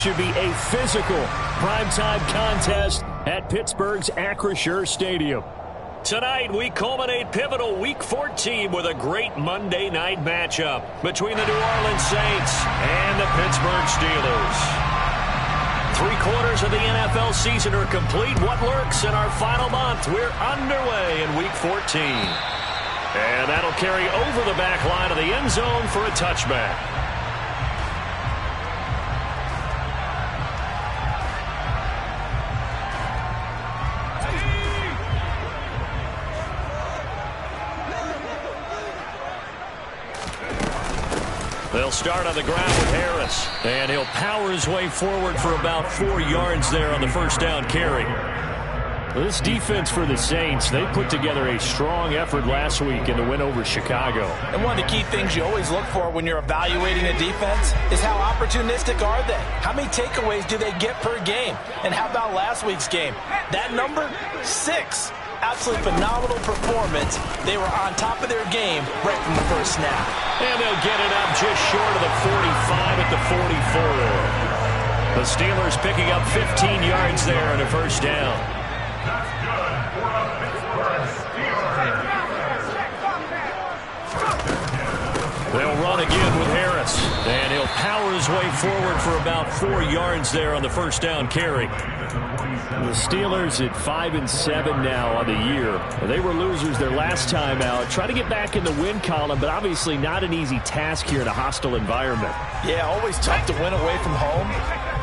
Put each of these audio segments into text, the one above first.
Should be a physical primetime contest at Pittsburgh's Acrisure Stadium. Tonight, we culminate pivotal Week 14 with a great Monday night matchup between the New Orleans Saints and the Pittsburgh Steelers. 3/4 of the NFL season are complete. What lurks in our final month? We're underway in Week 14. And that'll carry over the back line of the end zone for a touchback. They'll start on the ground with Harris. And he'll power his way forward for about 4 yards there on the first down carry. This defense for the Saints, they put together a strong effort last week in the win over Chicago. And one of the key things you always look for when you're evaluating a defense is how opportunistic are they? How many takeaways do they get per game? And how about last week's game? That number, 6. Absolutely phenomenal performance. They were on top of their game right from the first snap. And they'll get it up just short of the 45 at the 44. The Steelers picking up 15 yards there on a first down. They'll run again with Harris. And he'll power his way forward for about 4 yards there on the first down carry. The Steelers at 5-7 now on the year. They were losers their last time out. Try to get back in the win column, but obviously not an easy task here in a hostile environment. Yeah, always tough to win away from home.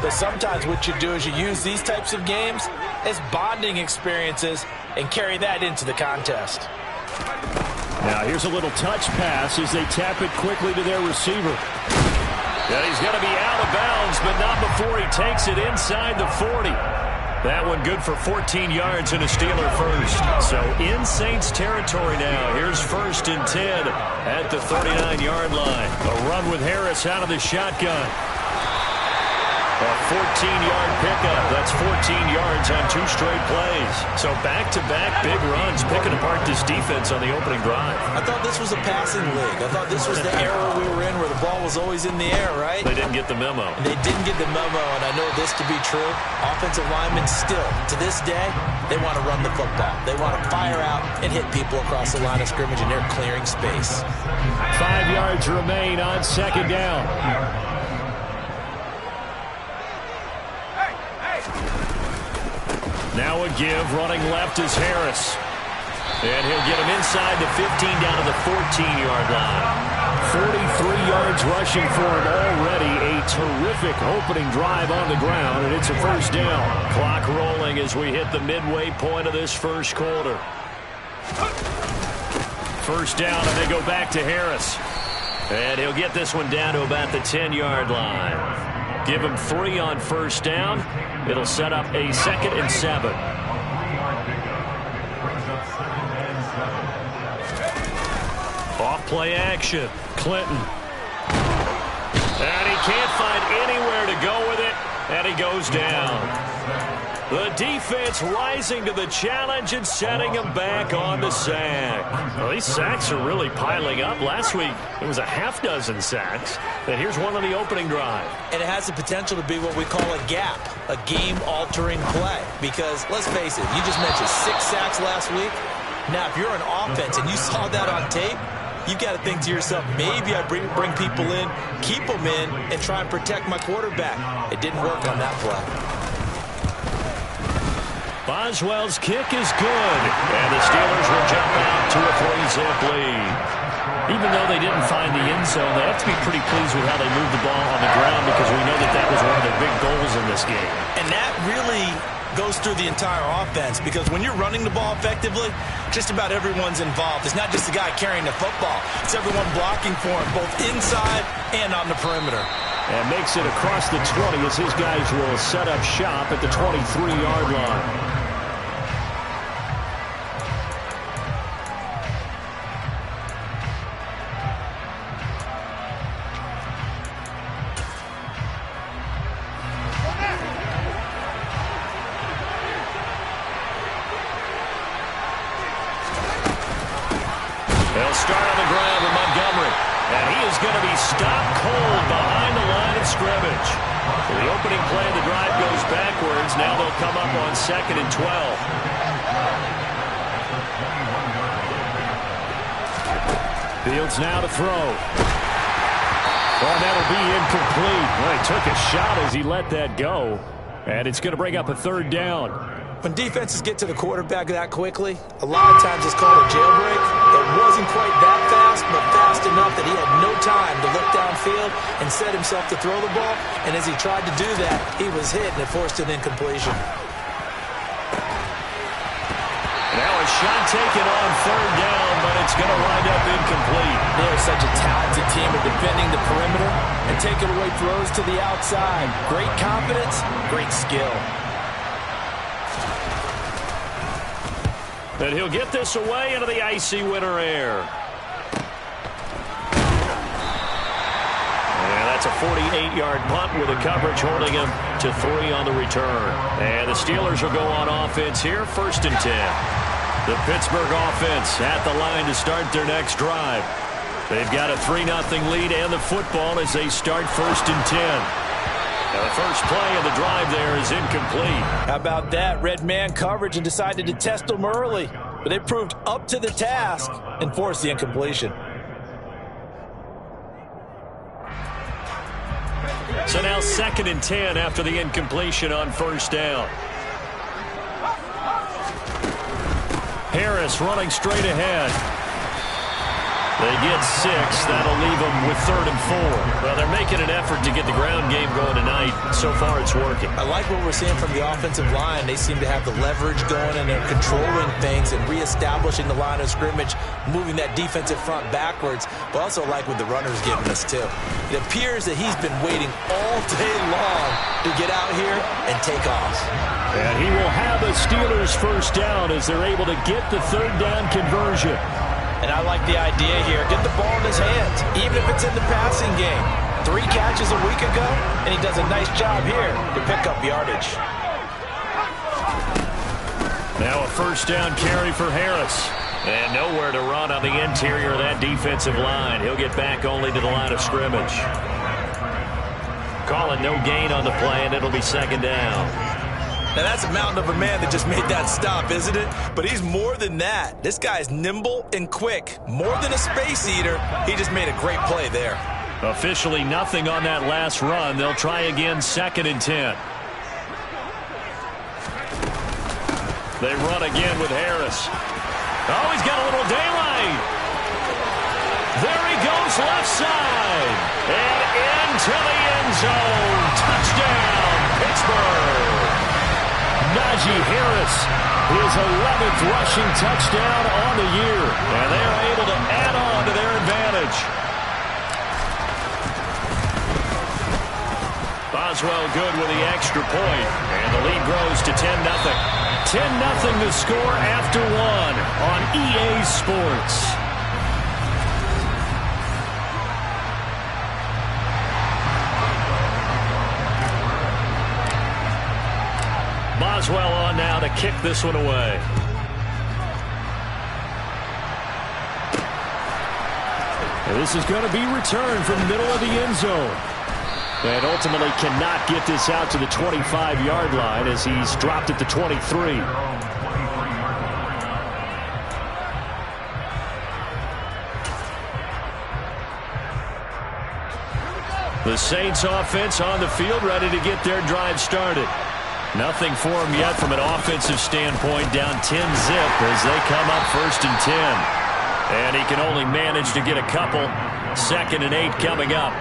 But sometimes what you do is you use these types of games as bonding experiences and carry that into the contest. Now here's a little touch pass as they tap it quickly to their receiver. And he's going to be out of bounds, but not before he takes it inside the 40. That one good for 14 yards and a Steeler first. So in Saints territory now. Here's 1st and 10 at the 39-yard line. A run with Harris out of the shotgun. A 14-yard pickup. That's 14 yards on 2 straight plays. So back-to-back big runs, picking apart this defense on the opening drive. I thought this was a passing league. I thought this was the era we were in where the ball was always in the air, right? They didn't get the memo. They didn't get the memo, and I know this to be true. Offensive linemen still, to this day, they want to run the football. They want to fire out and hit people across the line of scrimmage, and they're clearing space. 5 yards remain on second down. Now a give, running left is Harris. And he'll get him inside the 15 down to the 14-yard line. 43 yards rushing for him already. A terrific opening drive on the ground, and it's a first down. Clock rolling as we hit the midway point of this first quarter. First down, and they go back to Harris. And he'll get this one down to about the 10-yard line. Give him 3 on first down. It'll set up a 2nd and 7. Off play action. Clinton. And he can't find anywhere to go with it. And he goes down. The defense rising to the challenge and setting him back on the sack. Well, these sacks are really piling up. Last week, it was a half dozen sacks. And here's one on the opening drive. And it has the potential to be what we call a gap, a game-altering play. Because, let's face it, you just mentioned 6 sacks last week. Now, if you're an offense and you saw that on tape, you've got to think to yourself, maybe I bring people in, keep them in, and try and protect my quarterback. It didn't work on that play. Boswell's kick is good, and the Steelers will jump out to a 3-zip lead. Even though they didn't find the end zone, they have to be pretty pleased with how they moved the ball on the ground because we know that that was one of their big goals in this game. And that really goes through the entire offense because when you're running the ball effectively, just about everyone's involved. It's not just the guy carrying the football. It's everyone blocking for him, both inside and on the perimeter. And makes it across the 20 as his guys will set up shop at the 23-yard line. They'll start on the ground with Montgomery. And he is going to be stopped cold behind the line of scrimmage. The opening play of the drive goes backwards. Now they'll come up on 2nd and 12. Fields now to throw. Oh, that'll be incomplete. Well, he took a shot as he let that go. And it's going to bring up a 3rd down. When defenses get to the quarterback that quickly, a lot of times it's called a jailbreak. It wasn't quite that fast, but fast enough that he had no time to look downfield and set himself to throw the ball. And as he tried to do that, he was hit and it forced an incompletion. Now a shot taken on 3rd down, but it's going to wind up incomplete. They're such a talented team at defending the perimeter and taking away throws to the outside. Great confidence, great skill. And he'll get this away into the icy winter air. And that's a 48-yard punt with a coverage holding him to 3 on the return. And the Steelers will go on offense here, 1st and 10. The Pittsburgh offense at the line to start their next drive. They've got a 3-0 lead and the football as they start 1st and 10. Now the first play of the drive there is incomplete. How about that? Red man coverage and decided to test them early. But they proved up to the task and forced the incompletion. So now 2nd and 10 after the incompletion on 1st down. Harris running straight ahead. They get 6. That'll leave them with 3rd and 4. Well, they're making an effort to get the ground game going tonight. So far, it's working. I like what we're seeing from the offensive line. They seem to have the leverage going, and they're controlling things and reestablishing the line of scrimmage, moving that defensive front backwards. But also like what the runner's giving us, too. It appears that he's been waiting all day long to get out here and take off. And he will have a Steelers 1st down as they're able to get the 3rd down conversion. And I like the idea here. Get the ball in his hands, even if it's in the passing game. 3 catches a week ago, and he does a nice job here to pick up yardage. Now a 1st down carry for Harris. And nowhere to run on the interior of that defensive line. He'll get back only to the line of scrimmage. Calling no gain on the play, and it'll be 2nd down. Now, that's a mountain of a man that just made that stop, isn't it? But he's more than that. This guy's nimble and quick. More than a space eater, he just made a great play there. Officially nothing on that last run. They'll try again 2nd and 10. They run again with Harris. Oh, he's got a little daylight. There he goes left side. And into the end zone. Touchdown, Pittsburgh. Najee Harris, his 11th rushing touchdown on the year. And they're able to add on to their advantage. Boswell good with the extra point. And the lead grows to 10-0. 10-0 the score after 1 on EA Sports. Boswell on now to kick this one away. And this is going to be returned from the middle of the end zone. And ultimately cannot get this out to the 25-yard line as he's dropped at the 23. The Saints offense on the field ready to get their drive started. Nothing for him yet from an offensive standpoint, down 10-zip as they come up 1st and 10. And he can only manage to get a couple. 2nd and 8 coming up.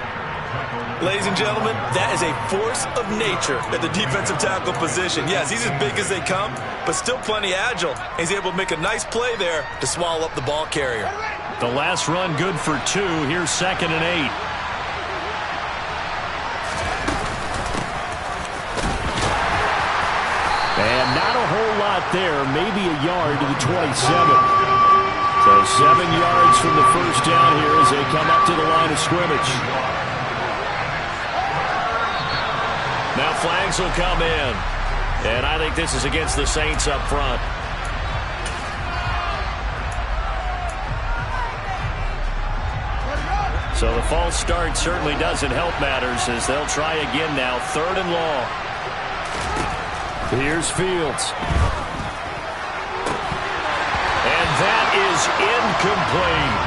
Ladies and gentlemen, that is a force of nature at the defensive tackle position. Yes, he's as big as they come, but still plenty agile. He's able to make a nice play there to swallow up the ball carrier. The last run good for 2. Here's 2nd and 8. And not a whole lot there, maybe a yard to the 27. So 7 yards from the 1st down here as they come up to the line of scrimmage. Now flags will come in. And I think this is against the Saints up front. So the false start certainly doesn't help matters as they'll try again now. 3rd and long. Here's Fields. And that is incomplete.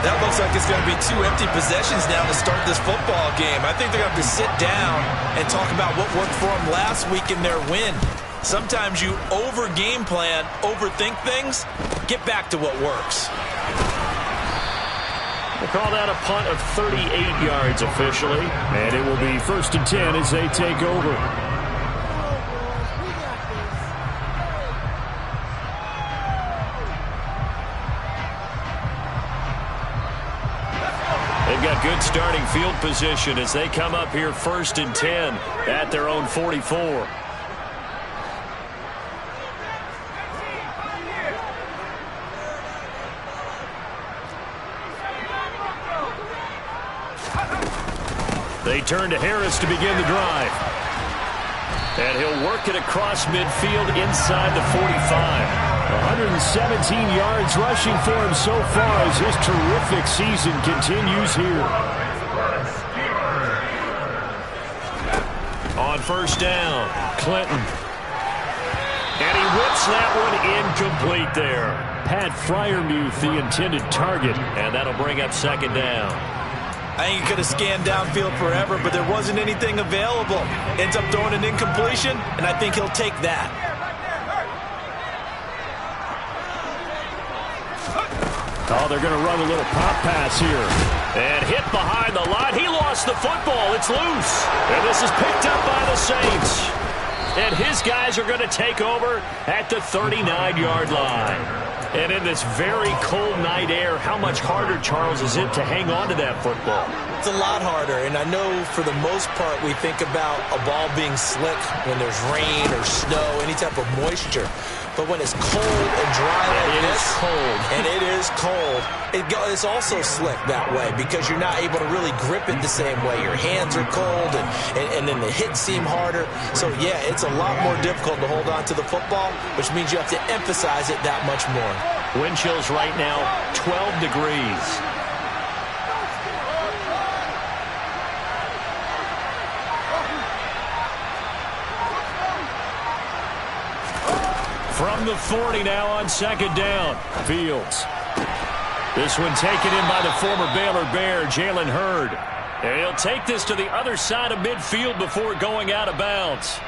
That looks like it's going to be 2 empty possessions now to start this football game. I think they're going to have to sit down and talk about what worked for them last week in their win. Sometimes you over-game plan, overthink things. Get back to what works. We'll call that a punt of 38 yards officially. And it will be 1st and 10 as they take over. They've got good starting field position as they come up here 1st and 10 at their own 44. They turn to Harris to begin the drive. And he'll work it across midfield inside the 45. 117 yards rushing for him so far as his terrific season continues here. On 1st down, Clinton. And he whips that one incomplete there. Pat Freiermuth, the intended target, and that'll bring up 2nd down. I think he could have scanned downfield forever, but there wasn't anything available. Ends up throwing an incompletion, and I think he'll take that. Oh, they're going to run a little pop pass here. And hit behind the line. He lost the football. It's loose. And this is picked up by the Saints. And his guys are going to take over at the 39-yard line. And in this very cold night air, how much harder, Charles, is it to hang on to that football? It's a lot harder, and I know for the most part we think about a ball being slick when there's rain or snow, any type of moisture. But when it's cold and dry like this, and it is cold, it's also slick that way because you're not able to really grip it the same way. Your hands are cold, and then the hits seem harder. So, yeah, it's a lot more difficult to hold on to the football, which means you have to emphasize it that much more. Wind chills right now, 12 degrees. From the 40 now on 2nd down, Fields. This one taken in by the former Baylor Bear, Jalen Hurd. And he'll take this to the other side of midfield before going out of bounds.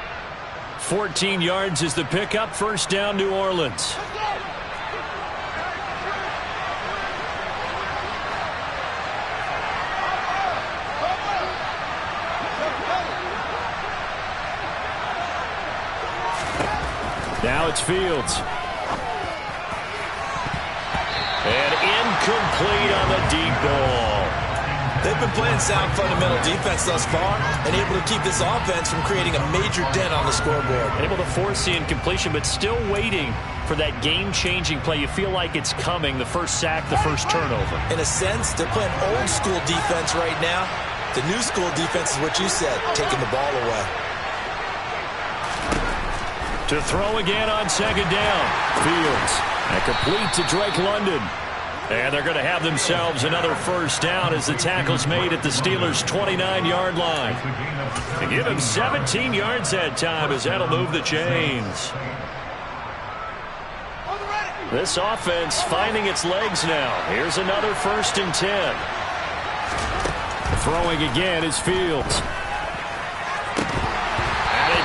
14 yards is the pickup, 1st down, New Orleans. Now it's Fields. And incomplete on the deep ball. They've been playing sound fundamental defense thus far and able to keep this offense from creating a major dent on the scoreboard. Able to force the incompletion, but still waiting for that game-changing play. You feel like it's coming, the first sack, the first turnover. In a sense, they're playing old-school defense right now. The new school defense is what you said, taking the ball away. To throw again on 2nd down. Fields. And complete to Drake London. And they're going to have themselves another 1st down as the tackle's made at the Steelers' 29-yard line. They give him 17 yards that time as that'll move the chains. This offense finding its legs now. Here's another 1st and 10. Throwing again is Fields.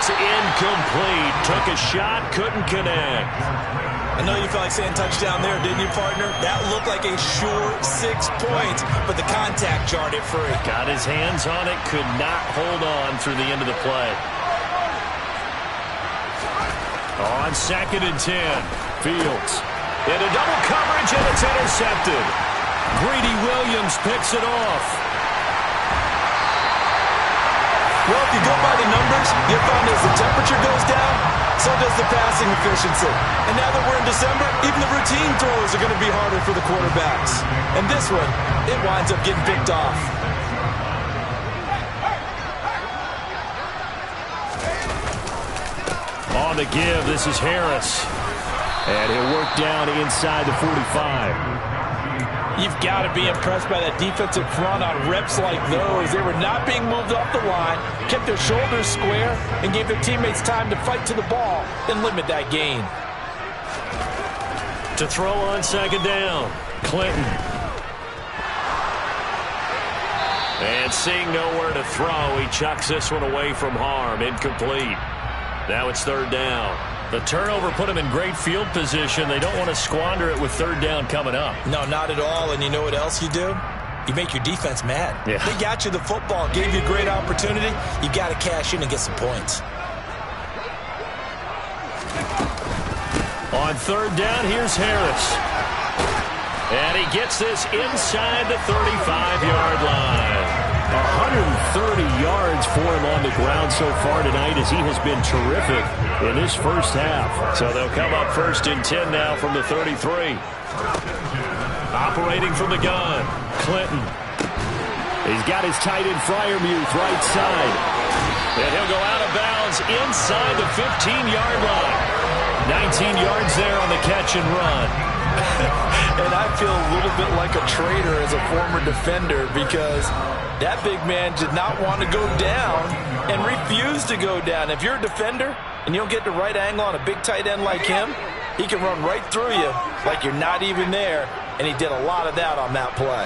It's incomplete. Took a shot, couldn't connect. I know you felt like saying touchdown there, didn't you, partner? That looked like a sure 6 points, but the contact jarred it free. Got his hands on it, could not hold on through the end of the play. On 2nd and 10, Fields. Into double coverage, and it's intercepted. Greedy Williams picks it off. Well, if you go by the numbers, you'll find as the temperature goes down, so does the passing efficiency. And now that we're in December, even the routine throws are going to be harder for the quarterbacks. And this one, it winds up getting picked off. On the give, this is Harris. And he'll work down inside the 45. You've got to be impressed by that defensive front on reps like those. They were not being moved off the line, kept their shoulders square, and gave their teammates time to fight to the ball and limit that gain. To throw on second down, Clinton. And seeing nowhere to throw, he chucks this one away from harm. Incomplete. Now it's third down. The turnover put them in great field position. They don't want to squander it with third down coming up. No, not at all. And you know what else you do? You make your defense mad. Yeah. They got you the football, gave you a great opportunity. You got to cash in and get some points. On third down, here's Harris. And he gets this inside the 35-yard line. 130 yards for him on the ground so far tonight as he has been terrific in this first half. So they'll come up first and 10 now from the 33. Operating from the gun, Clinton. He's got his tight end Freiermuth right side. And he'll go out of bounds inside the 15-yard line. 19 yards there on the catch and run. And I feel a little bit like a traitor as a former defender because that big man did not want to go down and refused to go down. If you're a defender and you don't get the right angle on a big tight end like him, he can run right through you like you're not even there, and he did a lot of that on that play.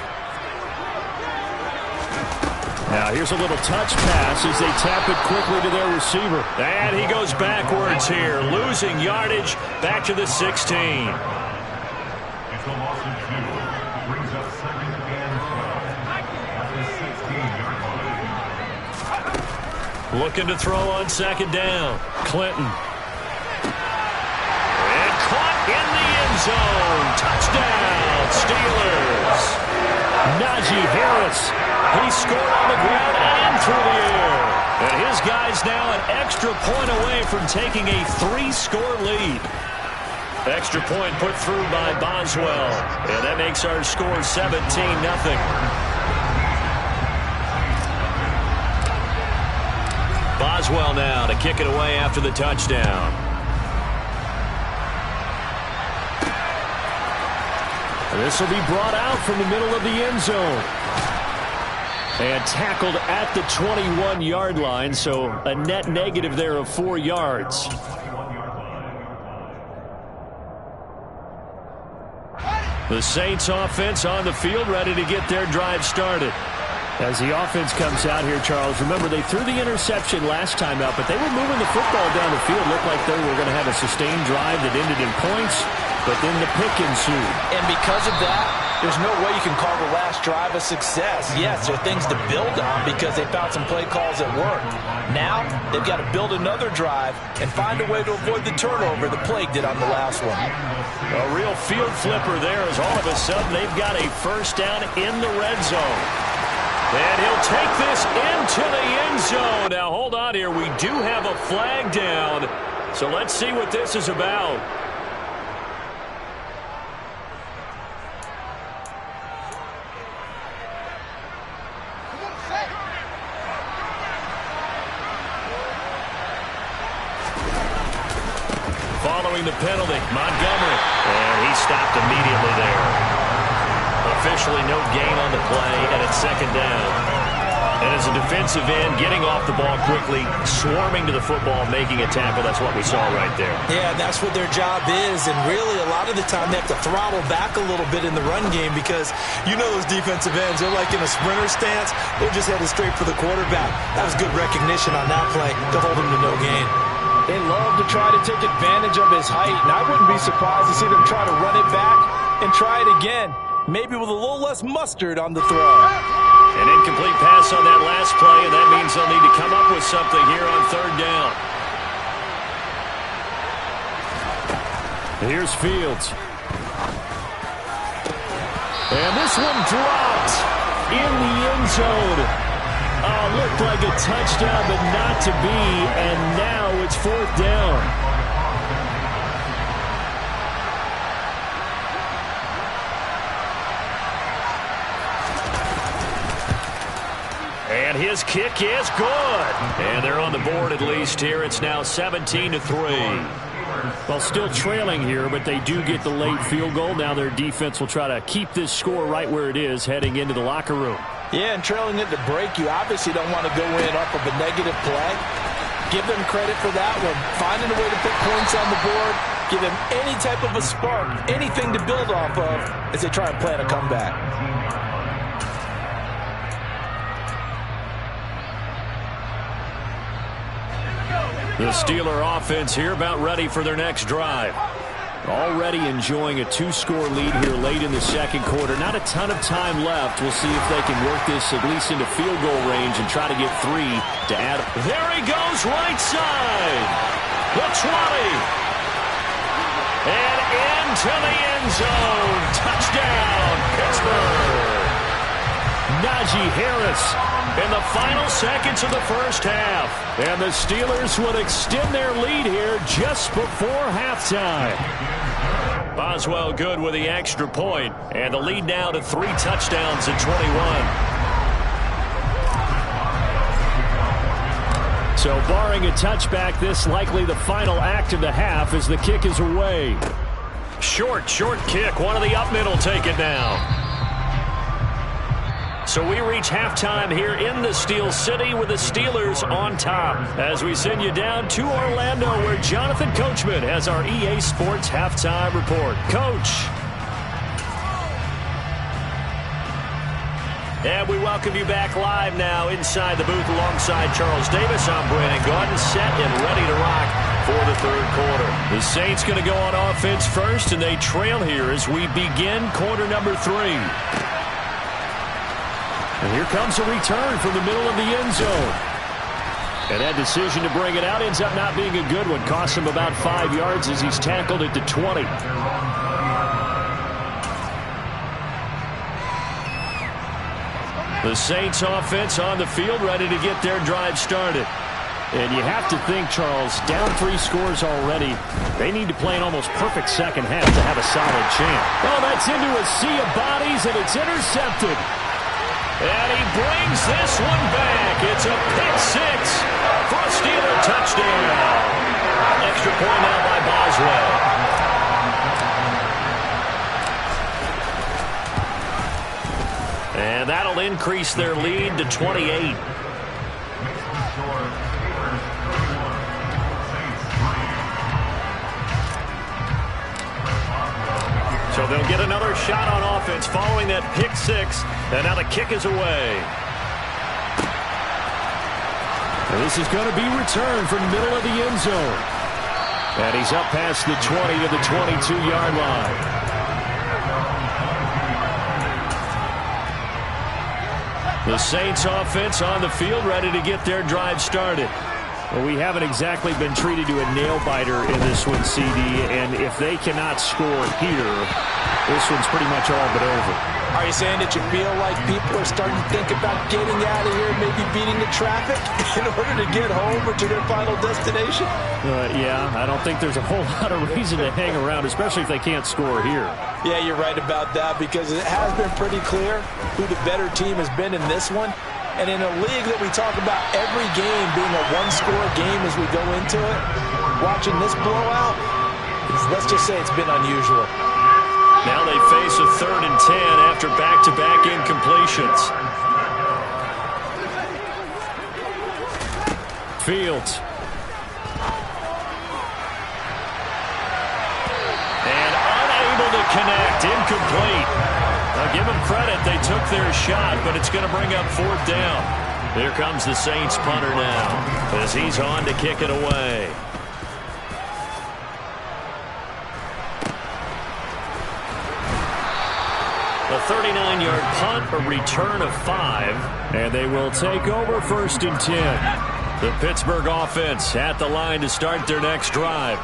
Now here's a little touch pass as they tap it quickly to their receiver. And he goes backwards here, losing yardage back to the 16. Looking to throw on second down. Clinton. And caught in the end zone. Touchdown, Steelers. Najee Harris. He scored on the ground and through the air. And his guys now an extra point away from taking a 3-score lead. Extra point put through by Boswell. And that makes our score 17-0. Boswell now to kick it away after the touchdown. This will be brought out from the middle of the end zone. And tackled at the 21-yard line, so a net negative there of 4 yards. The Saints offense on the field, ready to get their drive started. As the offense comes out here, Charles, remember they threw the interception last time out, but they were moving the football down the field. Looked like they were going to have a sustained drive that ended in points, but then the pick ensued. And because of that, there's no way you can call the last drive a success. Yes, there are things to build on because they found some play calls that worked. Now, they've got to build another drive and find a way to avoid the turnover the Plague did on the last one. A real field flipper there as all of a sudden they've got a first down in the red zone. And he'll take this into the end zone. Now, hold on here. We do have a flag down. So let's see what this is about. Following the penalty, Montgomery. And he stopped immediately there. Officially no gain on the play, and it's second down. And as a defensive end, getting off the ball quickly, swarming to the football, making a tackle, that's what we saw right there. Yeah, that's what their job is, and really a lot of the time they have to throttle back a little bit in the run game because you know those defensive ends, they're like in a sprinter stance, they're just headed straight for the quarterback. That was good recognition on that play to hold him to no gain. They love to try to take advantage of his height, and I wouldn't be surprised to see them try to run it back and try it again. Maybe with a little less mustard on the throw. An incomplete pass on that last play, and that means they'll need to come up with something here on third down. Here's Fields. And this one dropped in the end zone. Looked like a touchdown, but not to be, and now it's fourth down. And his kick is good. And they're on the board at least here. It's now 17-3. Well, still trailing here, but they do get the late field goal. Now their defense will try to keep this score right where it is heading into the locker room. Yeah, and trailing at the break, you obviously don't want to go in off of a negative play. Give them credit for that one. Finding a way to put points on the board, give them any type of a spark, anything to build off of as they try and plan a comeback. The Steeler offense here about ready for their next drive. Already enjoying a 2-score lead here late in the second quarter. Not a ton of time left. We'll see if they can work this at least into field goal range and try to get 3 to add. There he goes, right side. The 20. And into the end zone. Touchdown, Pittsburgh. Najee Harris in the final seconds of the first half. And the Steelers would extend their lead here just before halftime. Boswell good with the extra point. And the lead now to 3 touchdowns at 21. So barring a touchback, this likely the final act of the half as the kick is away. Short kick. One of the up middle take it now. So we reach halftime here in the Steel City with the Steelers on top. As we send you down to Orlando where Jonathan Coachman has our EA Sports Halftime Report. Coach. And we welcome you back live now inside the booth alongside Charles Davis. I'm Brandon Gaudin, set and ready to rock for the third quarter. The Saints going to go on offense first, and they trail here as we begin quarter number 3. And here comes a return from the middle of the end zone. And that decision to bring it out ends up not being a good one. Costs him about 5 yards as he's tackled at the 20. The Saints offense on the field ready to get their drive started. And you have to think, Charles, down 3 scores already. They need to play an almost perfect second half to have a solid chance. Oh, that's into a sea of bodies, and it's intercepted. And he brings this one back. It's a pick 6 for a Steeler touchdown. Extra point now by Boswell. And that'll increase their lead to 28. So they'll get another shot on offense following that pick 6. And now the kick is away. And this is going to be returned from the middle of the end zone. And he's up past the 20 to the 22-yard line. The Saints offense on the field ready to get their drive started. Well, we haven't exactly been treated to a nail-biter in this one, CD, and if they cannot score here, this one's pretty much all but over. Are you saying that you feel like people are starting to think about getting out of here, maybe beating the traffic in order to get home or to their final destination? Yeah, I don't think there's a whole lot of reason to hang around, especially if they can't score here. Yeah, you're right about that because it has been pretty clear who the better team has been in this one. And in a league that we talk about every game being a one-score game as we go into it, watching this blowout, let's just say it's been unusual. Now they face a 3rd and 10 after back-to-back incompletions. Fields. And unable to connect, incomplete. Now give them credit, they took their shot, but it's going to bring up 4th down. Here comes the Saints punter now as he's on to kick it away. A 39-yard punt, a return of 5, and they will take over 1st and 10. The Pittsburgh offense at the line to start their next drive.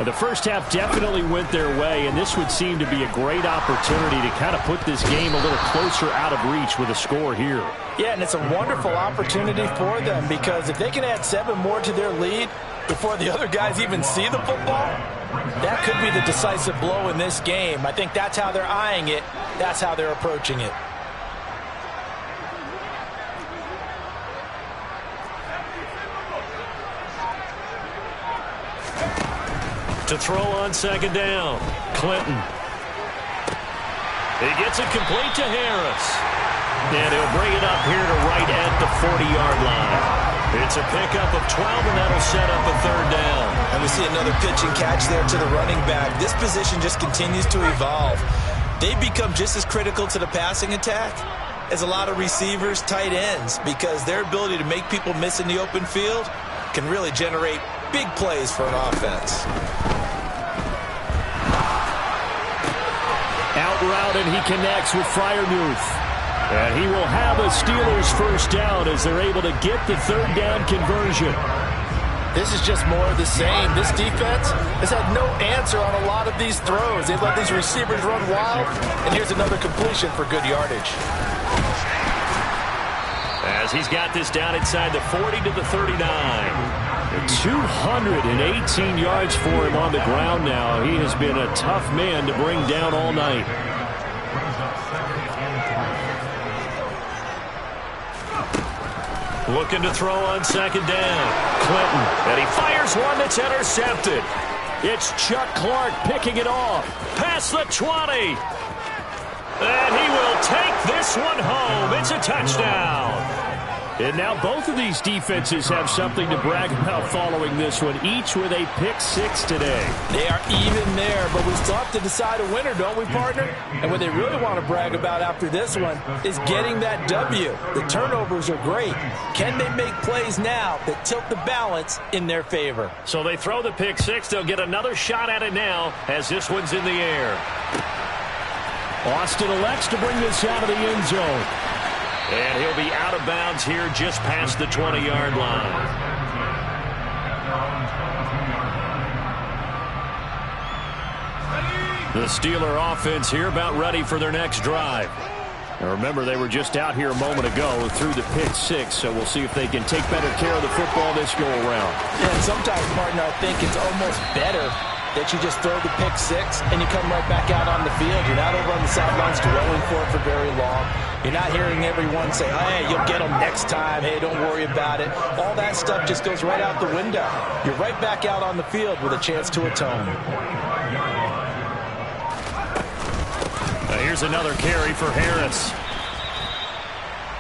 The first half definitely went their way, and this would seem to be a great opportunity to kind of put this game a little closer out of reach with a score here. Yeah, and it's a wonderful opportunity for them because if they can add 7 more to their lead before the other guys even see the football, that could be the decisive blow in this game. I think that's how they're eyeing it. That's how they're approaching it. To throw on second down, Clinton. He gets it complete to Harris. And he'll bring it up here to right at the 40-yard line. It's a pickup of 12, and that'll set up a third down. And we see another pitch and catch there to the running back. This position just continues to evolve. They become just as critical to the passing attack as a lot of receivers, tight ends, because their ability to make people miss in the open field can really generate big plays for an offense. Out route, and he connects with Freiermuth. And he will have a Steelers first down as they're able to get the third down conversion. This is just more of the same. This defense has had no answer on a lot of these throws. They've let these receivers run wild, and here's another completion for good yardage. As he's got this down inside the 40 to the 39. 218 yards for him on the ground now. He has been a tough man to bring down all night. Looking to throw on second down. Clinton. And he fires one that's intercepted. It's Chuck Clark picking it off. Past the 20. And he will take this one home. It's a touchdown. And now both of these defenses have something to brag about following this one, each with a pick six today. They are even there, but we still have to decide a winner, don't we, partner? And what they really want to brag about after this one is getting that W. The turnovers are great. Can they make plays now that tilt the balance in their favor? So they throw the pick six. They'll get another shot at it now as this one's in the air. Austin elects to bring this out of the end zone. And he'll be out of bounds here just past the 20-yard line. The Steeler offense here about ready for their next drive. Now remember, they were just out here a moment ago through the pick six, so we'll see if they can take better care of the football this go-around. Yeah, and sometimes, partner, I think it's almost better that you just throw the pick six and you come right back out on the field. You're not over on the sidelines dwelling for it for very long. You're not hearing everyone say, oh, hey, you'll get them next time. Hey, don't worry about it. All that stuff just goes right out the window. You're right back out on the field with a chance to atone. Now here's another carry for Harris.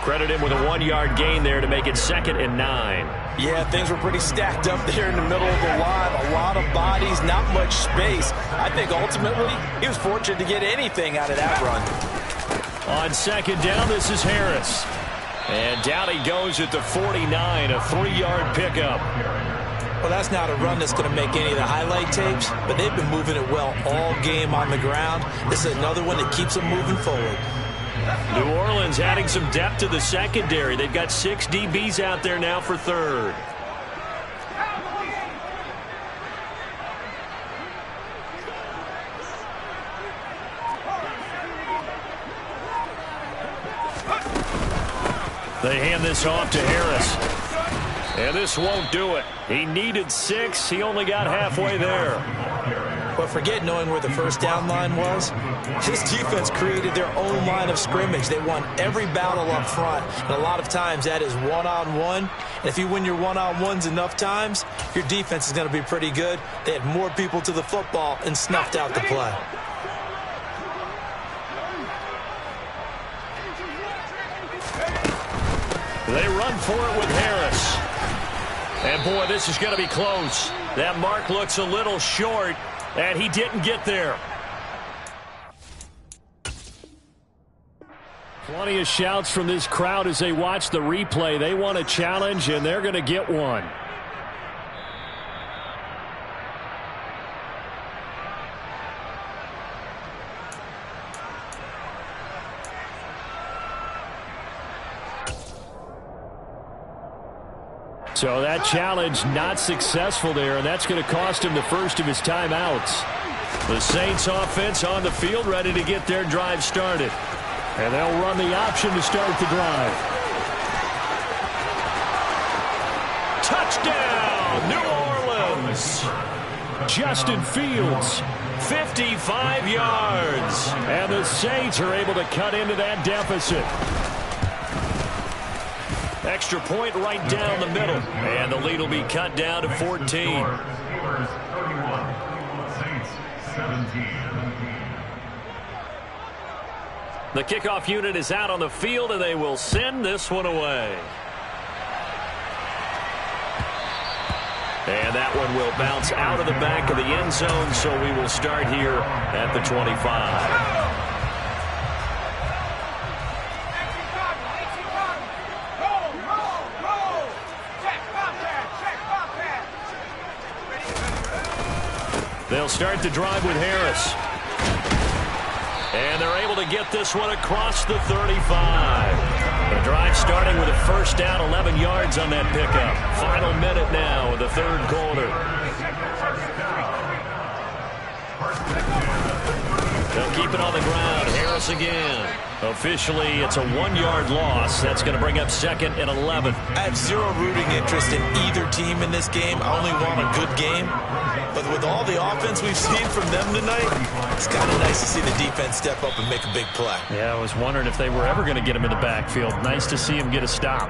Credit him with a 1-yard gain there to make it 2nd and 9. Yeah, things were pretty stacked up there in the middle of the line. A lot of bodies, not much space. I think ultimately he was fortunate to get anything out of that run. On second down, this is Harris. And down he goes at the 49, a 3-yard pickup. Well, that's not a run that's going to make any of the highlight tapes, but they've been moving it well all game on the ground. This is another one that keeps them moving forward. New Orleans adding some depth to the secondary. They've got 6 DBs out there now for third. They hand this off to Harris. And this won't do it. He needed 6. He only got halfway there. But forget knowing where the first down line was. This defense created their own line of scrimmage. They won every battle up front. And a lot of times that is one-on-one. And if you win your one-on-ones enough times, your defense is going to be pretty good. They had more people to the football and snuffed out the play. They run for it with Harris. And boy, this is going to be close. That mark looks a little short, and he didn't get there. Plenty of shouts from this crowd as they watch the replay. They want a challenge, and they're going to get one. So that challenge not successful there, and that's going to cost him the first of his timeouts. The Saints offense on the field ready to get their drive started. And they'll run the option to start the drive. Touchdown, New Orleans. Justin Fields, 55 yards. And the Saints are able to cut into that deficit. Extra point right down the middle. And the lead will be cut down to 14. The kickoff unit is out on the field, and they will send this one away. And that one will bounce out of the back of the end zone, so we will start here at the 25. They'll start the drive with Harris. And they're able to get this one across the 35. The drive starting with a first down, 11 yards on that pickup. Final minute now of the third quarter. They'll keep it on the ground. Harris again. Officially, it's a 1-yard loss. That's going to bring up second and 11. I have zero rooting interest in either team in this game. I only want a good game. But with all the offense we've seen from them tonight, it's kind of nice to see the defense step up and make a big play. Yeah, I was wondering if they were ever going to get him in the backfield. Nice to see him get a stop.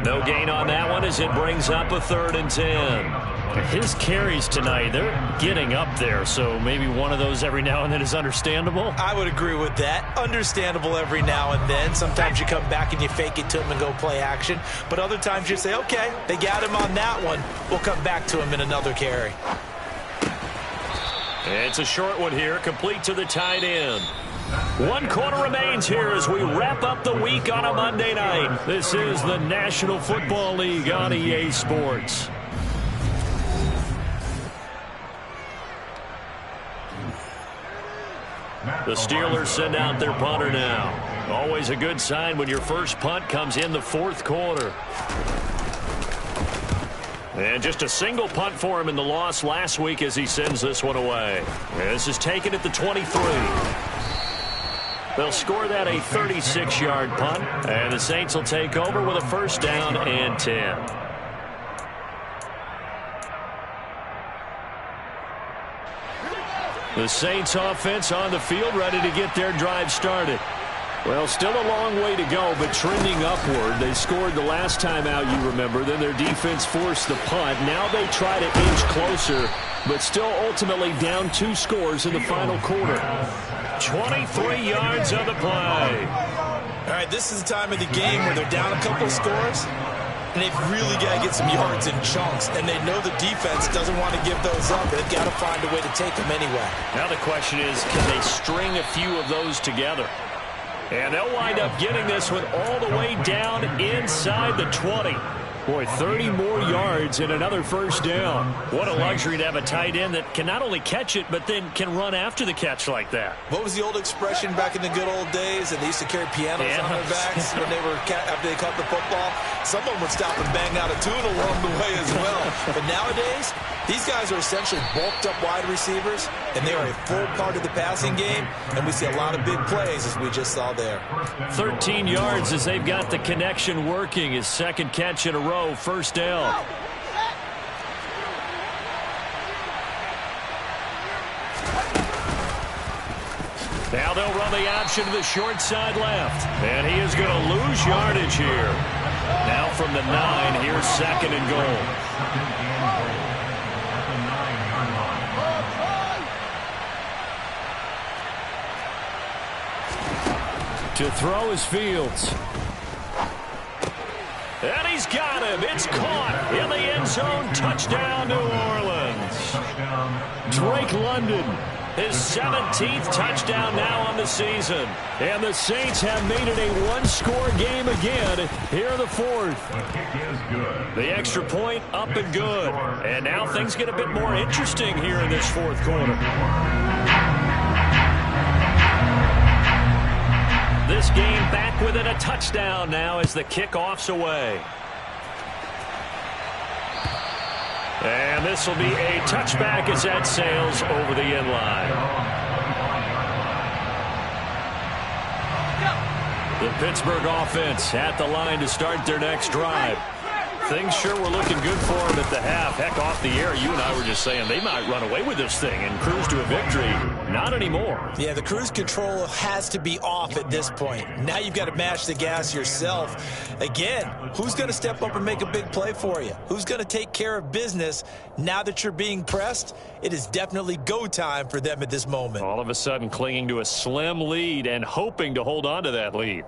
No gain on that one as it brings up a 3rd and 10. His carries tonight, they're getting up there, so maybe one of those every now and then is understandable. I would agree with that. Understandable every now and then. Sometimes you come back and you fake it to him and go play action. But other times you say, okay, they got him on that one. We'll come back to him in another carry. It's a short one here, complete to the tight end. 1 quarter remains here as we wrap up the week on a Monday night. This is the National Football League on EA Sports. The Steelers send out their punter now. Always a good sign when your first punt comes in the 4th quarter. And just a single punt for him in the loss last week as he sends this one away. This is taken at the 23. They'll score that a 36-yard punt. And the Saints will take over with a first down and 10. The Saints offense on the field ready to get their drive started. Well, still a long way to go, but trending upward. They scored the last time out, you remember. Then their defense forced the punt. Now they try to inch closer, but still ultimately down 2 scores in the final quarter. 23 yards on the play. All right, this is the time of the game where they're down a couple of scores, and they've really got to get some yards in chunks, and they know the defense doesn't want to give those up. They've got to find a way to take them anyway. Now the question is, can they string a few of those together? And they'll wind up getting this one all the way down inside the 20. Boy, 30 more yards and another first down. What a luxury to have a tight end that can not only catch it, but then can run after the catch like that. What was the old expression back in the good old days? And they used to carry pianos on their backs when they were after they caught the football. Someone would stop and bang out a tune along the way as well. But nowadays, these guys are essentially bulked up wide receivers, and they are a full part of the passing game, and we see a lot of big plays as we just saw there. 13 yards as they've got the connection working. His second catch in a row, first down. Now they'll run the option to the short side left, and he is going to lose yardage here. Now from the 9, here's second and goal. To throw is Fields. And he's got him. It's caught in the end zone. Touchdown, New Orleans. Drake London, his 17th touchdown now on the season. And the Saints have made it a one-score game again here in the 4th. The extra point up and good. And now things get a bit more interesting here in this 4th quarter. This game back within a touchdown now as the kickoff's away. And this will be a touchback as that sails over the end line. The Pittsburgh offense at the line to start their next drive. Things sure were looking good for him at the half. Heck, off the air, you and I were just saying they might run away with this thing and cruise to a victory. Not anymore. Yeah, the cruise control has to be off at this point. Now you've got to mash the gas yourself. Again, who's going to step up and make a big play for you? Who's going to take care of business now that you're being pressed? It is definitely go time for them at this moment. All of a sudden clinging to a slim lead and hoping to hold on to that lead.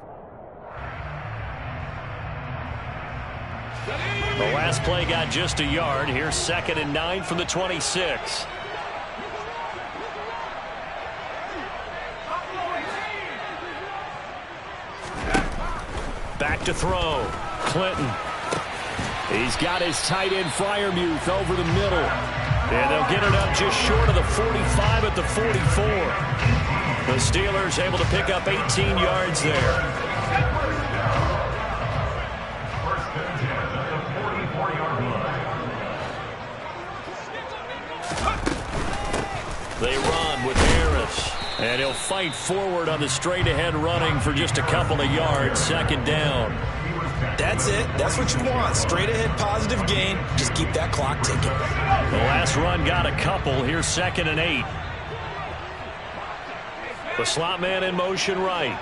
The last play got just a yard. Here's 2nd and 9 from the 26. Back to throw. Clinton. He's got his tight end Freiermuth over the middle. And they'll get it up just short of the 45 at the 44. The Steelers able to pick up 18 yards there. They run with Harris. And he'll fight forward on the straight-ahead running for just a couple of yards. 2nd down. That's it. That's what you want. Straight-ahead positive gain. Just keep that clock ticking. The last run got a couple. Here's 2nd and 8. The slot man in motion right.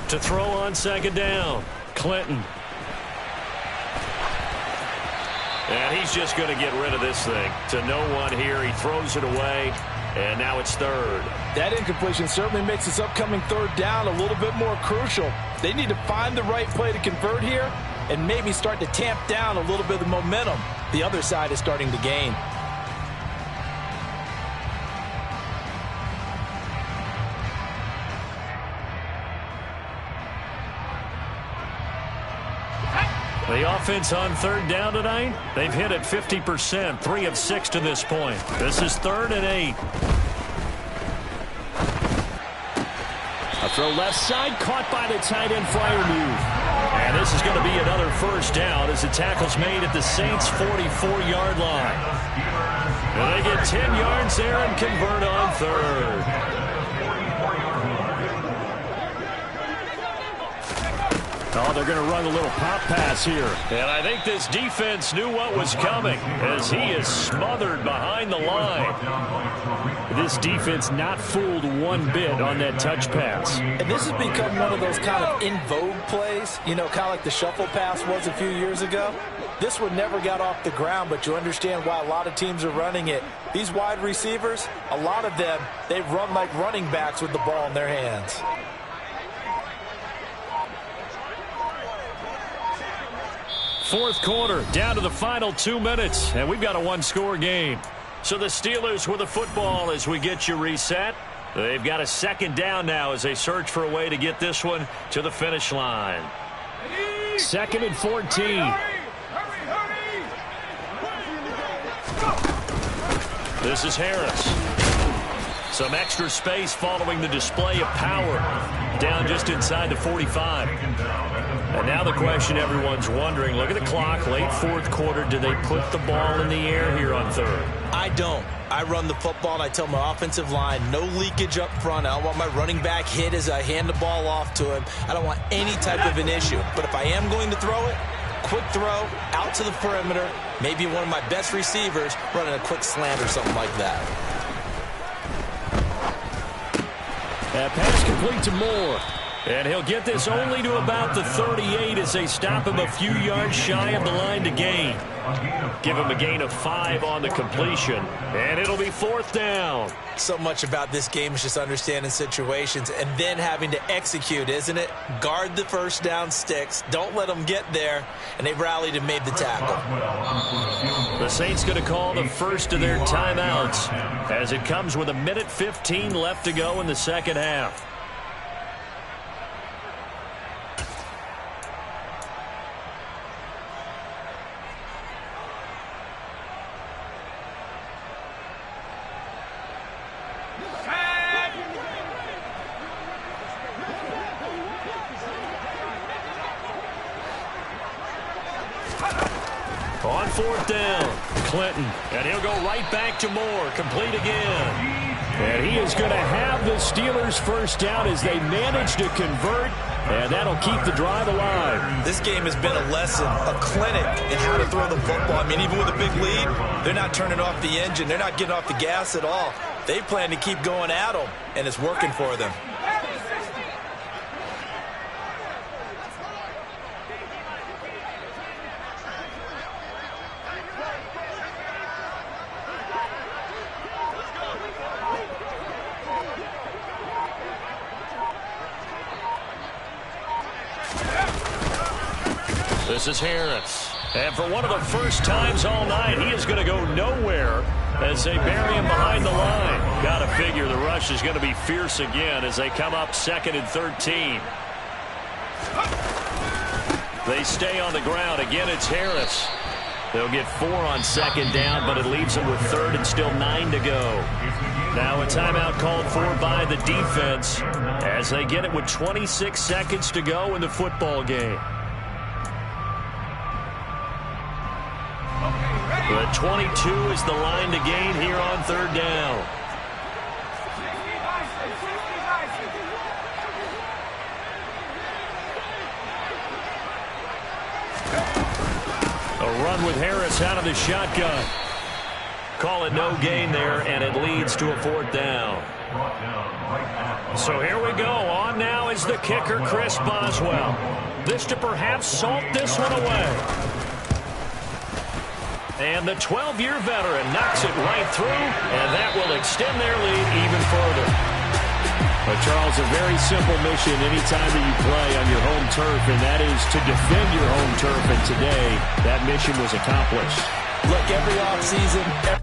To throw on 2nd down. Clinton. And he's just going to get rid of this thing. To no one here. He throws it away. And now it's 3rd. That incompletion certainly makes this upcoming 3rd down a little bit more crucial. They need to find the right play to convert here and maybe start to tamp down a little bit of the momentum the other side is starting to gain. The offense on 3rd down tonight, they've hit it 50%, 3 of 6 to this point. This is 3rd and 8. A throw left side, caught by the tight end Freiermuth. And this is going to be another 1st down as the tackle's made at the Saints' 44-yard line. And they get 10 yards there and convert on 3rd. Oh, they're going to run a little pop pass here. And I think this defense knew what was coming as he is smothered behind the line. This defense not fooled one bit on that touch pass. And this has become one of those kind of in vogue plays, you know, kind of like the shuffle pass was a few years ago. This one never got off the ground, but you understand why a lot of teams are running it. These wide receivers, a lot of them, they run like running backs with the ball in their hands. Fourth quarter, down to the final 2 minutes, and we've got a one-score game. So the Steelers with the football as we get you reset. They've got a 2nd down now as they search for a way to get this one to the finish line. 2nd and 14. This is Harris. Some extra space following the display of power. Down just inside the 45. And now the question everyone's wondering, look at the clock, late 4th quarter. Do they put the ball in the air here on 3rd? I don't. I run the football, and I tell my offensive line, no leakage up front. I don't want my running back hit as I hand the ball off to him. I don't want any type of an issue. But if I am going to throw it, quick throw, out to the perimeter, maybe one of my best receivers running a quick slant or something like that. That pass complete to Moore. And he'll get this only to about the 38 as they stop him a few yards shy of the line to gain. Give him a gain of 5 on the completion. And it'll be 4th down. So much about this game is just understanding situations and then having to execute, isn't it? Guard the 1st down sticks. Don't let them get there. And they rallied and made the tackle. The Saints going to call the first of their timeouts as it comes with 1:15 left to go in the 2nd half. On 4th down, Clinton. And he'll go right back to Moore. Complete again. And he is going to have the Steelers first down as they manage to convert, and that'll keep the drive alive. This game has been a lesson, a clinic in how to throw the football. I mean, even with a big lead, they're not turning off the engine. They're not getting off the gas at all. They plan to keep going at them, and it's working for them. This is Harris. And for one of the first times all night, he is going to go nowhere as they bury him behind the line. Got to figure the rush is going to be fierce again as they come up 2nd and 13. They stay on the ground. Again, it's Harris. They'll get 4 on 2nd down, but it leaves them with 3rd and still 9 to go. Now a timeout called for by the defense as they get it with 26 seconds to go in the football game. The 22 is the line to gain here on 3rd down. A run with Harris out of the shotgun. Call it no gain there, and it leads to a 4th down. So here we go. On now is the kicker, Chris Boswell. This to perhaps salt this one away. And the 12-year veteran knocks it right through, and that will extend their lead even further. But, Charles, a very simple mission anytime that you play on your home turf, and that is to defend your home turf. And today, that mission was accomplished. Look, every offseason,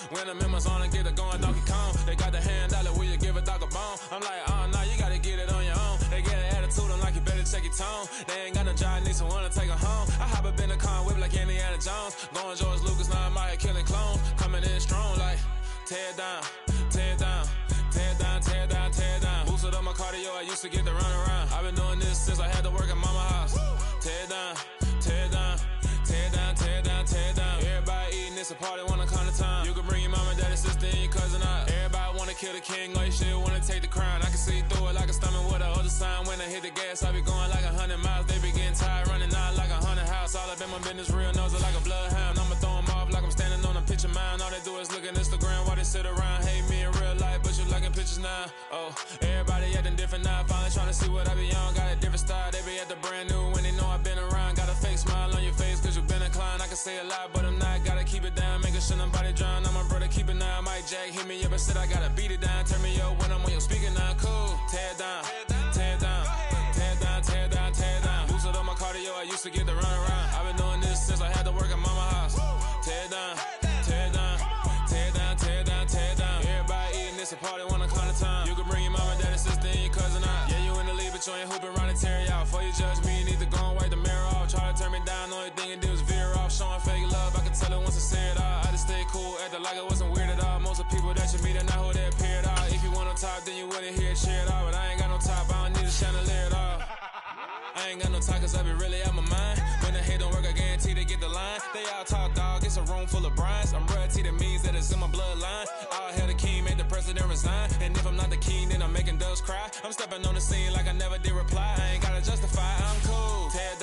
when the members on and get it going Donkey Kong. They got the hand dollar, will you give a dog a bone? I'm like, oh no, you gotta get it on your own. They get an attitude, I'm like, you better check your tone. They ain't got no job, need someone to take her home. I hop up in the car, whip like Indiana Jones. Going George Lucas, now I'm out here killing clones. Coming in strong like, tear down, tear down, tear down, tear down, tear down. Boosted up my cardio, I used to get to run around. I've been doing this since I had to work at mama house. Tear down, tear down, tear down, tear down, tear down. Everybody eating, it's a party, wanna come to time. You can bring your mama, daddy, sister, and your cousin out. Everybody wanna kill the king, or you shit wanna take the crown. I can see through it like a stomach with a other sign. When I hit the gas, I be going like 100 miles. They be getting tired, running out like 100 house. All up in my business, real nose like a bloodhound. I'ma throw them off like I'm standing on a picture mound. All they do is look at Instagram while they sit around. Hate me in real life, but you liking pictures now. Oh, everybody acting different now. Finally trying to see what I be on. Got a different style, they be at the brand new when they know I've been around. Got a fake smile on your face cause you been inclined. I can say a lot, but I'm not. Gotta keep it down, making sure nobody drown. I'm my brother, keep it now. Mike Jack hit me up and said I gotta beat it down. Turn me up when I'm on your speaker now. Cool, tear down, tear down, tear down, tear down, tear down. Boosted up my cardio, I used to get to run around. I've been doing this since I had to work at mama house. Tear down, tear down, tear down, tear down, tear down. Everybody eating, it's a party, wanna come to time. You can bring your mama, daddy, sister, and your cousin out. Yeah, you in the lead, but you ain't hooping around and tear you out. Before you judge me, you need to go and wipe the mirror off. Try to turn me down, only thing you do is veer off. Showing fake love, I can tell it once I see it all. I just stay cool, acting like it wasn't weird at all. Most of the people that you meet are not who they appear at all. If you want on top, then you wouldn't hear it cheer at all. But I ain't got no top, I don't need a chandelier at all. I ain't got no talk cause I be really out my mind. When the hate don't work, I guarantee they get the line. They all talk dog, it's a room full of brines. I'm royalty, that means that it's in my bloodline. All hell the king, made the president resign. And if I'm not the king, then I'm making doves cry. I'm stepping on the scene like I never did reply. I ain't gotta justify, I'm cool. Tear